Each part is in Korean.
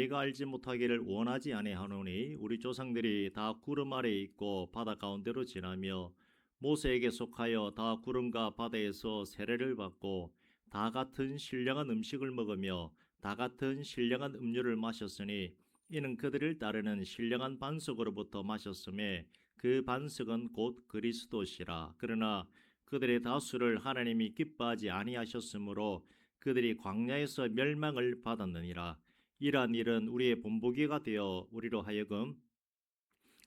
너희가 알지 못하기를 원하지 아니하노니 우리 조상들이 다 구름 아래에 있고 바다 가운데로 지나며 모세에게 속하여 다 구름과 바다에서 세례를 받고 다 같은 신령한 음식을 먹으며 다 같은 신령한 음료를 마셨으니 이는 그들을 따르는 신령한 반석으로부터 마셨음에 그 반석은 곧 그리스도시라. 그러나 그들의 다수를 하나님이 기뻐하지 아니하셨으므로 그들이 광야에서 멸망을 받았느니라. 이러한 일은 우리의 본보기가 되어 우리로 하여금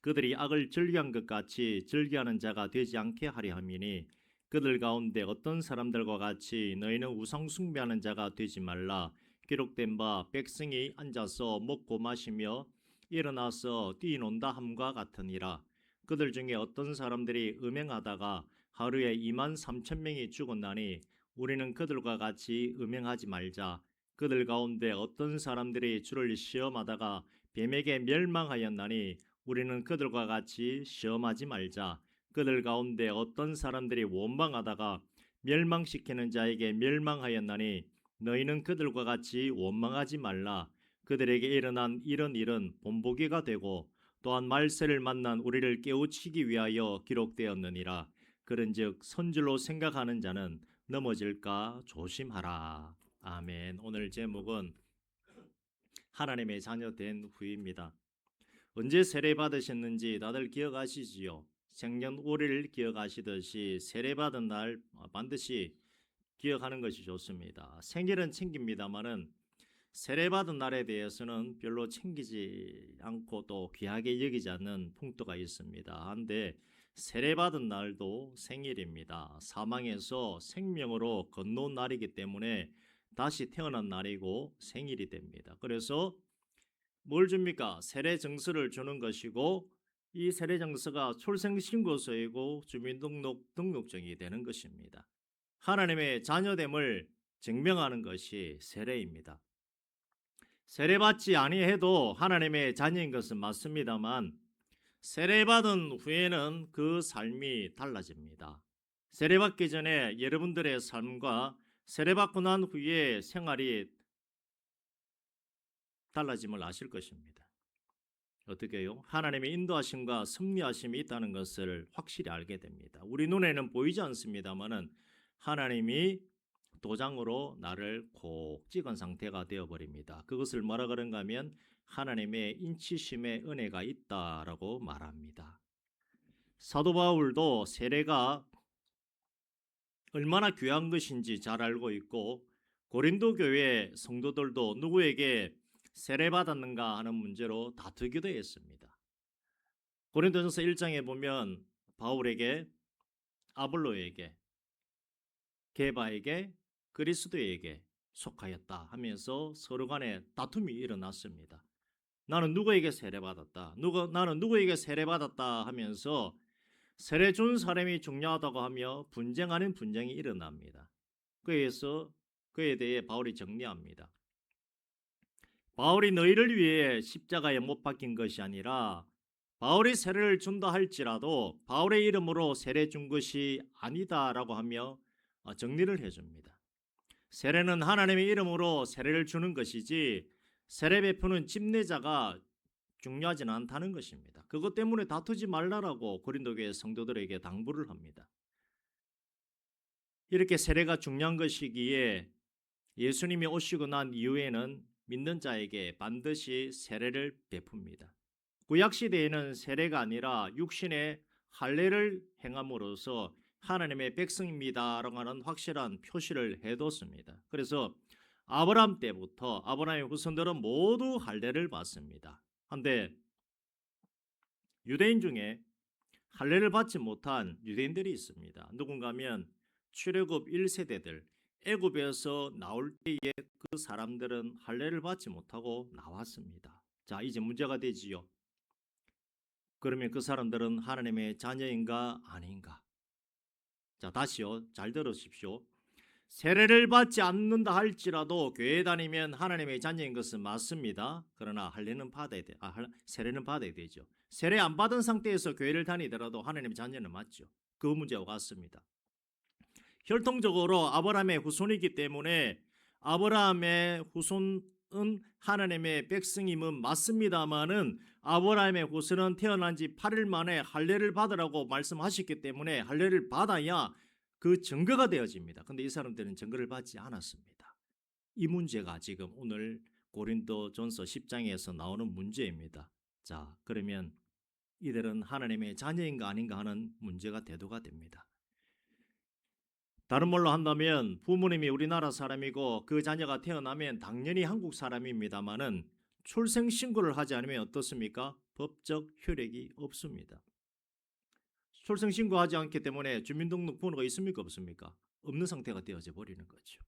그들이 악을 즐겨한 것 같이 즐겨하는 자가 되지 않게 하려 함이니 그들 가운데 어떤 사람들과 같이 너희는 우상 숭배하는 자가 되지 말라. 기록된 바 백성이 앉아서 먹고 마시며 일어나서 뛰논다 함과 같으니라. 그들 중에 어떤 사람들이 음행하다가 하루에 2만 3천 명이 죽었나니 우리는 그들과 같이 음행하지 말자. 그들 가운데 어떤 사람들이 주를 시험하다가 뱀에게 멸망하였나니 우리는 그들과 같이 시험하지 말자. 그들 가운데 어떤 사람들이 원망하다가 멸망시키는 자에게 멸망하였나니 너희는 그들과 같이 원망하지 말라. 그들에게 일어난 이런 일은 본보기가 되고 또한 말세를 만난 우리를 깨우치기 위하여 기록되었느니라. 그런즉 선줄로 생각하는 자는 넘어질까 조심하라. 아멘. 오늘 제목은 하나님의 자녀 된 후입니다. 언제 세례 받으셨는지 다들 기억하시지요? 생년월일을 기억하시듯이 세례 받은 날 반드시 기억하는 것이 좋습니다. 생일은 챙깁니다만은 세례 받은 날에 대해서는 별로 챙기지 않고 또 귀하게 여기지 않는 풍토가 있습니다. 한데 세례 받은 날도 생일입니다. 사망에서 생명으로 건너온 날이기 때문에 다시 태어난 날이고 생일이 됩니다. 그래서 뭘 줍니까? 세례 증서를 주는 것이고 이 세례 증서가 출생신고서이고 주민등록증이 되는 것입니다. 하나님의 자녀됨을 증명하는 것이 세례입니다. 세례받지 아니해도 하나님의 자녀인 것은 맞습니다만 세례받은 후에는 그 삶이 달라집니다. 세례받기 전에 여러분들의 삶과 세례받고 난 후에 생활이 달라짐을 아실 것입니다. 어떻게요? 하나님의 인도하심과 섭리하심이 있다는 것을 확실히 알게 됩니다. 우리 눈에는 보이지 않습니다만은 하나님이 도장으로 나를 콕 찍은 상태가 되어버립니다. 그것을 뭐라 그런가 하면 하나님의 인치심의 은혜가 있다라고 말합니다. 사도 바울도 세례가 얼마나 귀한 것인지 잘 알고 있고 고린도 교회 성도들도 누구에게 세례받았는가 하는 문제로 다투기도 했습니다. 고린도전서 1장에 보면 바울에게, 아볼로에게, 게바에게, 그리스도에게 속하였다 하면서 서로 간에 다툼이 일어났습니다. 나는 누구에게 세례받았다, 나는 누구에게 세례받았다 하면서 세례 준 사람이 중요하다고 하며 분쟁하는 분쟁이 일어납니다. 그에 대해 바울이 정리합니다. 바울이 너희를 위해 십자가에 못 박힌 것이 아니라 바울이 세례를 준다 할지라도 바울의 이름으로 세례 준 것이 아니다라고 하며 정리를 해줍니다. 세례는 하나님의 이름으로 세례를 주는 것이지 세례 베푸는 집례자가 중요하지는 않다는 것입니다. 그것 때문에 다투지 말라라고 고린도교회 성도들에게 당부를 합니다. 이렇게 세례가 중요한 것이기에 예수님이 오시고 난 이후에는 믿는 자에게 반드시 세례를 베풉니다. 구약시대에는 세례가 아니라 육신의 할례를 행함으로써 하나님의 백성입니다라고 하는 확실한 표시를 해뒀습니다. 그래서 아브라함 때부터 아브라함의 후손들은 모두 할례를 받습니다. 그런데 유대인 중에 할례를 받지 못한 유대인들이 있습니다. 누군가 하면 출애굽 1세대들, 애굽에서 나올 때에 그 사람들은 할례를 받지 못하고 나왔습니다. 자, 이제 문제가 되지요. 그러면 그 사람들은 하나님의 자녀인가 아닌가? 자, 다시요. 잘 들으십시오. 세례를 받지 않는다 할지라도 교회 다니면 하나님의 자녀인 것은 맞습니다. 그러나 세례는 받아야 되죠. 세례 안 받은 상태에서 교회를 다니더라도 하나님의 자녀는 맞죠. 그 문제와 같습니다. 혈통적으로 아브라함의 후손이기 때문에 아브라함의 후손 하나님의 백성임은 맞습니다마는 아브라함의 후손은 태어난 지 8일 만에 할례를 받으라고 말씀하셨기 때문에 할례를 받아야 그 증거가 되어집니다. 근데 이 사람들은 증거를 받지 않았습니다. 이 문제가 지금 오늘 고린도전서 10장에서 나오는 문제입니다. 자, 그러면 이들은 하나님의 자녀인가 아닌가 하는 문제가 대두가 됩니다. 다른 말로 한다면 부모님이 우리나라 사람이고 그 자녀가 태어나면 당연히 한국 사람입니다마는 출생 신고를 하지 않으면 어떻습니까? 법적 효력이 없습니다. 출생 신고하지 않기 때문에 주민등록번호가 있습니까? 없습니까? 없는 상태가 되어져 버리는 거죠.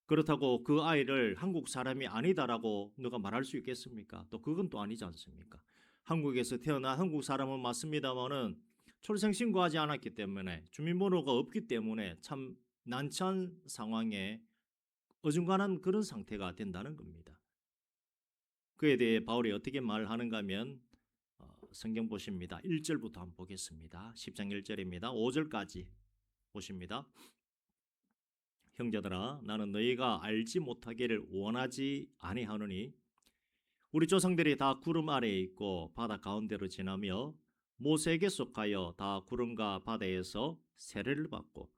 그렇다고 그 아이를 한국 사람이 아니다라고 누가 말할 수 있겠습니까? 또 그건 또 아니지 않습니까? 한국에서 태어난 한국 사람은 맞습니다만은 출생 신고하지 않았기 때문에 주민번호가 없기 때문에 참 난처한 상황에 어중간한 그런 상태가 된다는 겁니다. 그에 대해 바울이 어떻게 말하는가 하면 성경 보십니다. 1절부터 한번 보겠습니다. 10장 1절입니다. 5절까지 보십니다. 형제들아 나는 너희가 알지 못하기를 원하지 아니하노니 우리 조상들이 다 구름 아래에 있고 바다 가운데로 지나며 모세에게 속하여 다 구름과 바다에서 세례를 받고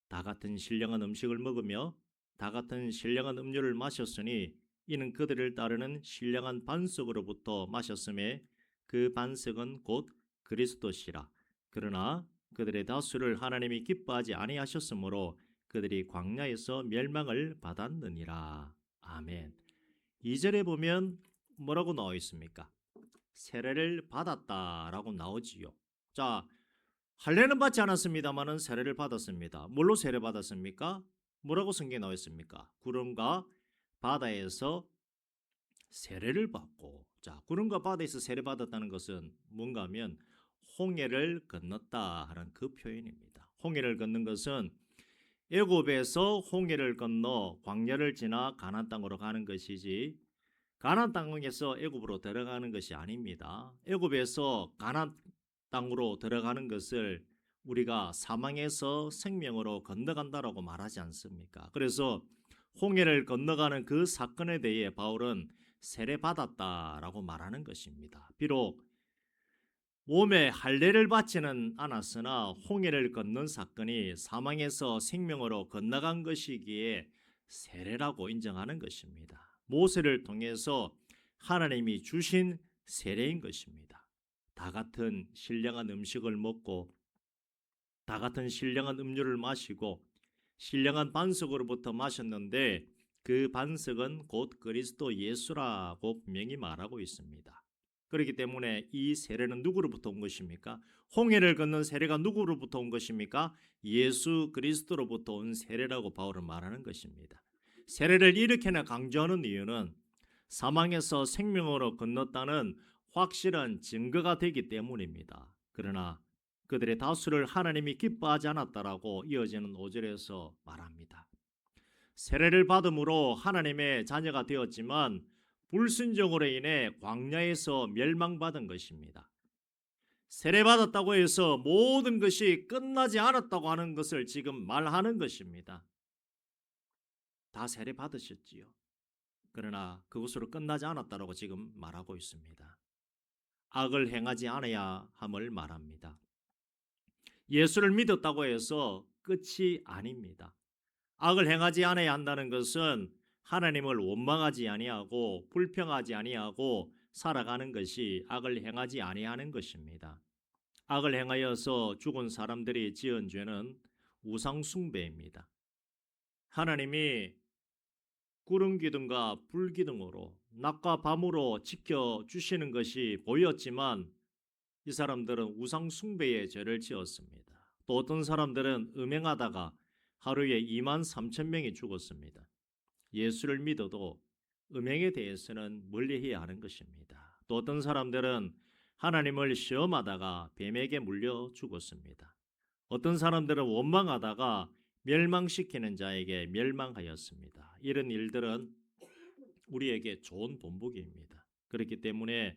다 같은 신령한 음식을 먹으며 다 같은 신령한 음료를 마셨으니 이는 그들을 따르는 신령한 반석으로부터 마셨음에 그 반석은 곧 그리스도시라. 그러나 그들의 다수를 하나님이 기뻐하지 아니하셨으므로 그들이 광야에서 멸망을 받았느니라. 아멘. 2절에 보면 뭐라고 나와 있습니까? 세례를 받았다라고 나오지요. 자, 할례는 받지 않았습니다마는 세례를 받았습니다. 뭘로 세례 받았습니까? 뭐라고 성경에 나와 있습니까? 구름과 바다에서 세례를 받고, 자, 구름과 바다에서 세례 받았다는 것은 뭔가 하면 홍해를 건넜다 하는 그 표현입니다. 홍해를 걷는 것은 애굽에서 홍해를 건너 광야를 지나 가나안 땅으로 가는 것이지 가나안 땅에서 애굽으로 들어가는 것이 아닙니다. 애굽에서 가나안 땅으로 들어가는 것을 우리가 사망에서 생명으로 건너간다라고 말하지 않습니까? 그래서 홍해를 건너가는 그 사건에 대해 바울은 세례받았다라고 말하는 것입니다. 비록 몸에 할례를 받지는 않았으나 홍해를 건넌 사건이 사망에서 생명으로 건너간 것이기에 세례라고 인정하는 것입니다. 모세를 통해서 하나님이 주신 세례인 것입니다. 다 같은 신령한 음식을 먹고 다 같은 신령한 음료를 마시고 신령한 반석으로부터 마셨는데 그 반석은 곧 그리스도 예수라고 분명히 말하고 있습니다. 그렇기 때문에 이 세례는 누구로부터 온 것입니까? 홍해를 건넌 세례가 누구로부터 온 것입니까? 예수 그리스도로부터 온 세례라고 바울은 말하는 것입니다. 세례를 이렇게나 강조하는 이유는 사망에서 생명으로 건넜다는 확실한 증거가 되기 때문입니다. 그러나 그들의 다수를 하나님이 기뻐하지 않았다라고 이어지는 5절에서 말합니다. 세례를 받음으로 하나님의 자녀가 되었지만 불순종으로 인해 광야에서 멸망받은 것입니다. 세례받았다고 해서 모든 것이 끝나지 않았다고 하는 것을 지금 말하는 것입니다. 다 세례받으셨지요. 그러나 그것으로 끝나지 않았다고 지금 말하고 있습니다. 악을 행하지 않아야 함을 말합니다. 예수를 믿었다고 해서 끝이 아닙니다. 악을 행하지 않아야 한다는 것은 하나님을 원망하지 아니하고 불평하지 아니하고 살아가는 것이 악을 행하지 아니하는 것입니다. 악을 행하여서 죽은 사람들이 지은 죄는 우상 숭배입니다. 하나님이 구름 기둥과 불 기둥으로 낮과 밤으로 지켜주시는 것이 보였지만 이 사람들은 우상 숭배의 죄를 지었습니다. 또 어떤 사람들은 음행하다가 하루에 23,000명이 죽었습니다. 예수를 믿어도 음행에 대해서는 멀리해야 하는 것입니다. 또 어떤 사람들은 하나님을 시험하다가 뱀에게 물려 죽었습니다. 어떤 사람들은 원망하다가 멸망시키는 자에게 멸망하였습니다. 이런 일들은 우리에게 좋은 본보기입니다. 그렇기 때문에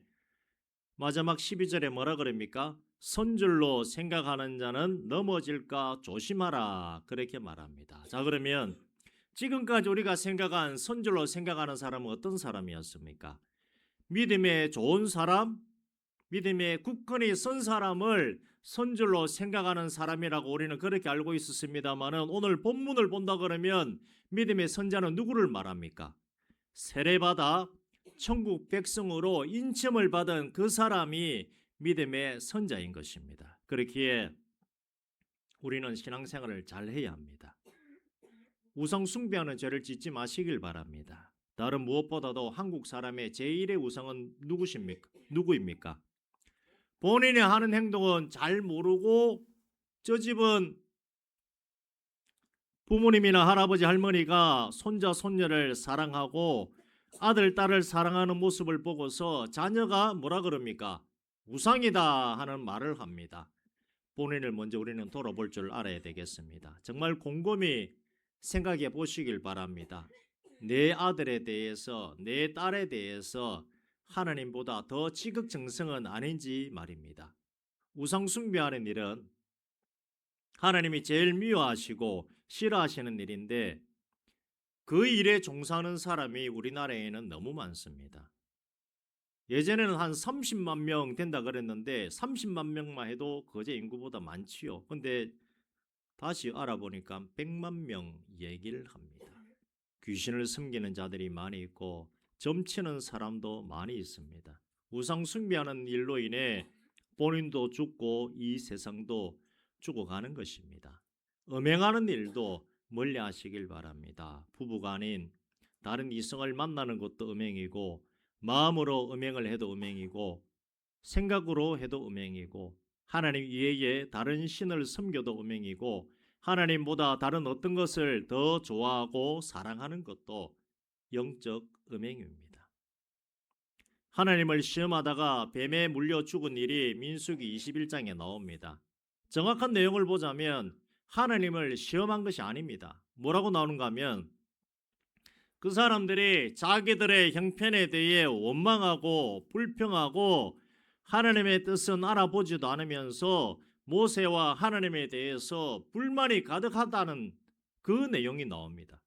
마지막 12절에 뭐라 그럽니까? 선줄로 생각하는 자는 넘어질까 조심하라 그렇게 말합니다. 자, 그러면 지금까지 우리가 생각한 선줄로 생각하는 사람은 어떤 사람이었습니까? 믿음의 좋은 사람, 믿음의 굳건히 선 사람을 선줄로 생각하는 사람이라고 우리는 그렇게 알고 있었습니다만은 오늘 본문을 본다 그러면 믿음의 선자는 누구를 말합니까? 세례받아 천국 백성으로 인침을 받은 그 사람이 믿음의 선자인 것입니다. 그렇기에 우리는 신앙생활을 잘 해야 합니다. 우상 숭배하는 죄를 짓지 마시길 바랍니다. 다른 무엇보다도 한국 사람의 제1의 우상은 누구입니까? 본인이 하는 행동은 잘 모르고 저 집은 부모님이나 할아버지 할머니가 손자 손녀를 사랑하고 아들 딸을 사랑하는 모습을 보고서 자녀가 뭐라 그럽니까? 우상이다 하는 말을 합니다. 본인을 먼저 우리는 돌아볼 줄 알아야 되겠습니다. 정말 곰곰이 생각해 보시길 바랍니다. 내 아들에 대해서 내 딸에 대해서 하나님보다 더 지극정성은 아닌지 말입니다. 우상 숭배하는 일은 하나님이 제일 미워하시고 싫어하시는 일인데 그 일에 종사하는 사람이 우리나라에는 너무 많습니다. 예전에는 한 30만 명 된다 그랬는데 30만 명만 해도 거제 인구보다 많지요. 근데 다시 알아보니까 100만 명 얘기를 합니다. 귀신을 섬기는 자들이 많이 있고 점치는 사람도 많이 있습니다. 우상 숭배하는 일로 인해 본인도 죽고 이 세상도 죽어가는 것입니다. 음행하는 일도 멀리 하시길 바랍니다. 부부가 아닌 다른 이성을 만나는 것도 음행이고 마음으로 음행을 해도 음행이고 생각으로 해도 음행이고 하나님 이외에 다른 신을 섬겨도 음행이고 하나님보다 다른 어떤 것을 더 좋아하고 사랑하는 것도 영적 음행입니다. 하나님을 시험하다가 뱀에 물려 죽은 일이 민수기 21장에 나옵니다. 정확한 내용을 보자면 하나님을 시험한 것이 아닙니다. 뭐라고 나오는가 하면 그 사람들이 자기들의 형편에 대해 원망하고 불평하고 하나님의 뜻은 알아보지도 않으면서 모세와 하나님에 대해서 불만이 가득하다는 그 내용이 나옵니다.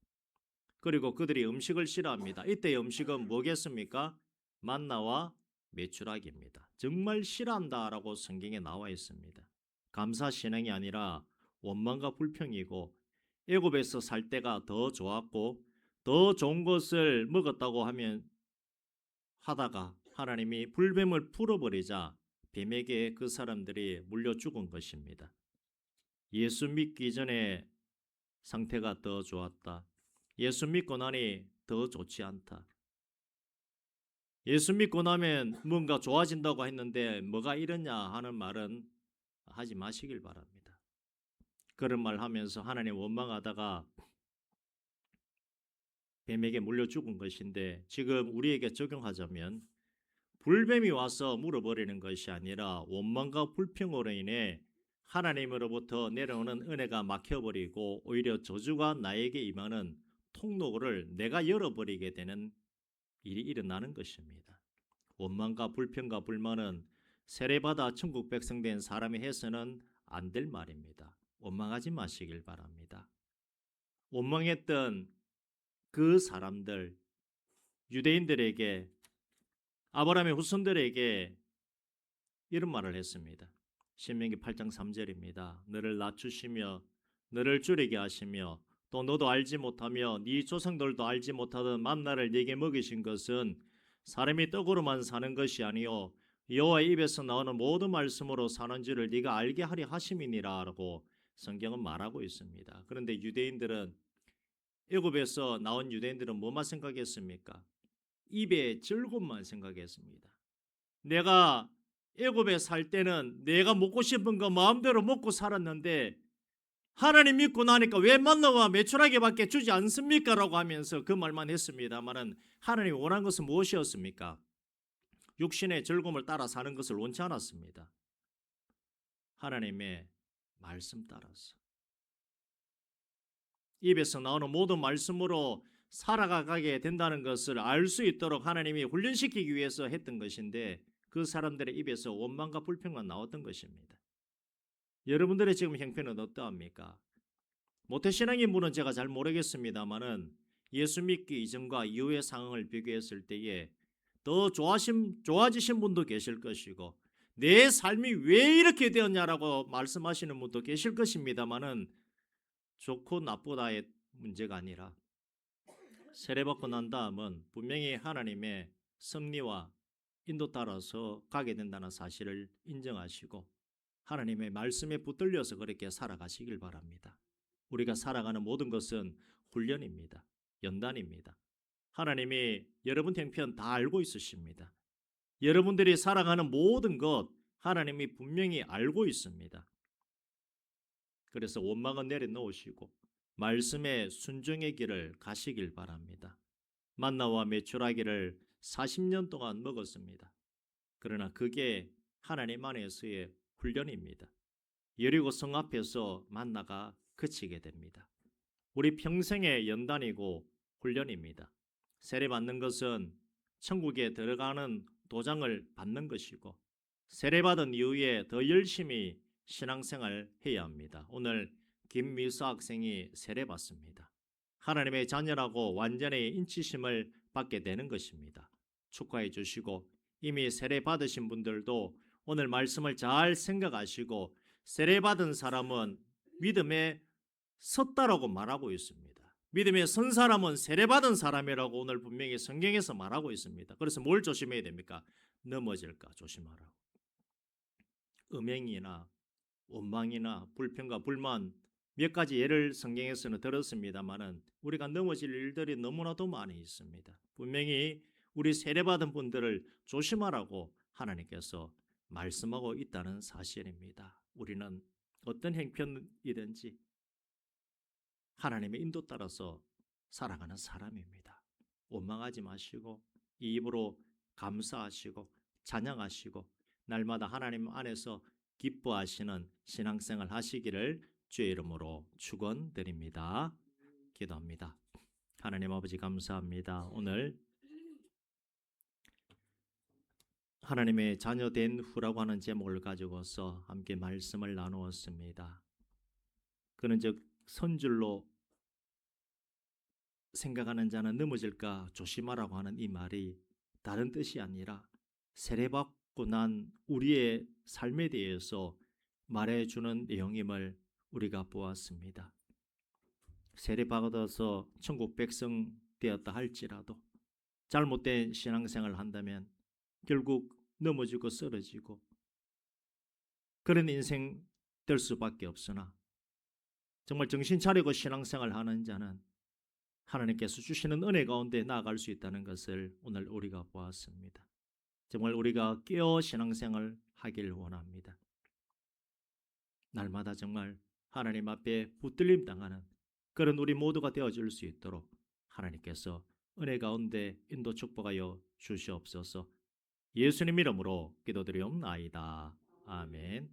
그리고 그들이 음식을 싫어합니다. 이때의 음식은 뭐겠습니까? 만나와 메추라기입니다. 정말 싫어한다라고 성경에 나와 있습니다. 감사신앙이 아니라 원망과 불평이고 애굽에서 살 때가 더 좋았고 더 좋은 것을 먹었다고 하면 하다가 하나님이 불뱀을 풀어버리자 뱀에게 그 사람들이 물려 죽은 것입니다. 예수 믿기 전에 상태가 더 좋았다. 예수 믿고 나니 더 좋지 않다. 예수 믿고 나면 뭔가 좋아진다고 했는데 뭐가 이러냐 하는 말은 하지 마시길 바랍니다. 그런 말 하면서 하나님 원망하다가 뱀에게 물려 죽은 것인데 지금 우리에게 적용하자면 불뱀이 와서 물어버리는 것이 아니라 원망과 불평으로 인해 하나님으로부터 내려오는 은혜가 막혀버리고 오히려 저주가 나에게 임하는 통로를 내가 열어버리게 되는 일이 일어나는 것입니다. 원망과 불평과 불만은 세례받아 천국 백성 된 사람이 해서는 안 될 말입니다. 원망하지 마시길 바랍니다. 원망했던 그 사람들 유대인들에게 아브라함의 후손들에게 이런 말을 했습니다. 신명기 8장 3절입니다. 너를 낮추시며 너를 줄이게 하시며 또 너도 알지 못하며 네 조상들도 알지 못하던 만나를 네게 먹이신 것은 사람이 떡으로만 사는 것이 아니요 여호와의 입에서 나오는 모든 말씀으로 사는 줄을 네가 알게 하려 하심이니라라고 성경은 말하고 있습니다. 그런데 유대인들은 애굽에서 나온 유대인들은 뭐만 생각했습니까? 입의 즐거움만 생각했습니다. 내가 애굽에 살 때는 내가 먹고 싶은 거 마음대로 먹고 살았는데 하나님 믿고 나니까 왜 만나와 메추라기밖에 주지 않습니까? 라고 하면서 그 말만 했습니다만은 하나님이 원한 것은 무엇이었습니까? 육신의 즐거움을 따라 사는 것을 원치 않았습니다. 하나님의 말씀 따라서 입에서 나오는 모든 말씀으로 살아가게 된다는 것을 알 수 있도록 하나님이 훈련시키기 위해서 했던 것인데 그 사람들의 입에서 원망과 불평만 나왔던 것입니다. 여러분들의 지금 형편은 어떠합니까? 모태신앙인 분은 제가 잘 모르겠습니다만은 예수 믿기 이전과 이후의 상황을 비교했을 때에 더 좋아지신 분도 계실 것이고 내 삶이 왜 이렇게 되었냐라고 말씀하시는 분도 계실 것입니다만은 좋고 나쁘다의 문제가 아니라 세례받고 난 다음은 분명히 하나님의 섭리와 인도 따라서 가게 된다는 사실을 인정하시고 하나님의 말씀에 붙들려서 그렇게 살아가시길 바랍니다. 우리가 살아가는 모든 것은 훈련입니다. 연단입니다. 하나님이 여러분 형편 다 알고 있으십니다. 여러분들이 살아가는 모든 것 하나님이 분명히 알고 있습니다. 그래서 원망은 내려놓으시고 말씀의 순종의 길을 가시길 바랍니다. 만나와 메추라기를 40년 동안 먹었습니다. 그러나 그게 하나님 안에서의 훈련입니다. 여리고 성 앞에서 만나가 그치게 됩니다. 우리 평생의 연단이고 훈련입니다. 세례받는 것은 천국에 들어가는 도장을 받는 것이고 세례받은 이후에 더 열심히 신앙생활 해야 합니다. 오늘 김미수 학생이 세례받습니다. 하나님의 자녀라고 완전히 인치심을 받게 되는 것입니다. 축하해 주시고 이미 세례받으신 분들도 오늘 말씀을 잘 생각하시고 세례받은 사람은 믿음에 섰다라고 말하고 있습니다. 믿음에 선 사람은 세례받은 사람이라고 오늘 분명히 성경에서 말하고 있습니다. 그래서 뭘 조심해야 됩니까? 넘어질까 조심하라고. 음행이나 원망이나 불평과 불만 몇 가지 예를 성경에서는 들었습니다만은 우리가 넘어질 일들이 너무나도 많이 있습니다. 분명히 우리 세례받은 분들을 조심하라고 하나님께서 말씀하고 있다는 사실입니다. 우리는 어떤 형편이든지 하나님의 인도 따라서 살아가는 사람입니다. 원망하지 마시고 이 입으로 감사하시고 찬양하시고 날마다 하나님 안에서 기뻐하시는 신앙생활 하시기를 주의 이름으로 축원드립니다. 기도합니다. 하나님 아버지 감사합니다. 오늘 하나님의 자녀된 후라고 하는 제목을 가지고서 함께 말씀을 나누었습니다. 그는 즉 선줄로 생각하는 자는 넘어질까 조심하라고 하는 이 말이 다른 뜻이 아니라 세례받고 난 우리의 삶에 대해서 말해주는 내용임을 우리가 보았습니다. 세례받아서 천국 백성 되었다 할지라도 잘못된 신앙생활을 한다면 결국 넘어지고 쓰러지고 그런 인생 될 수밖에 없으나 정말 정신 차리고 신앙생활을 하는 자는 하나님께서 주시는 은혜 가운데 나아갈 수 있다는 것을 오늘 우리가 보았습니다. 정말 우리가 깨어 신앙생활 하길 원합니다. 날마다 정말 하나님 앞에 붙들림 당하는 그런 우리 모두가 되어줄 수 있도록 하나님께서 은혜 가운데 인도 축복하여 주시옵소서. 예수님 이름으로 기도드리옵나이다. 아멘.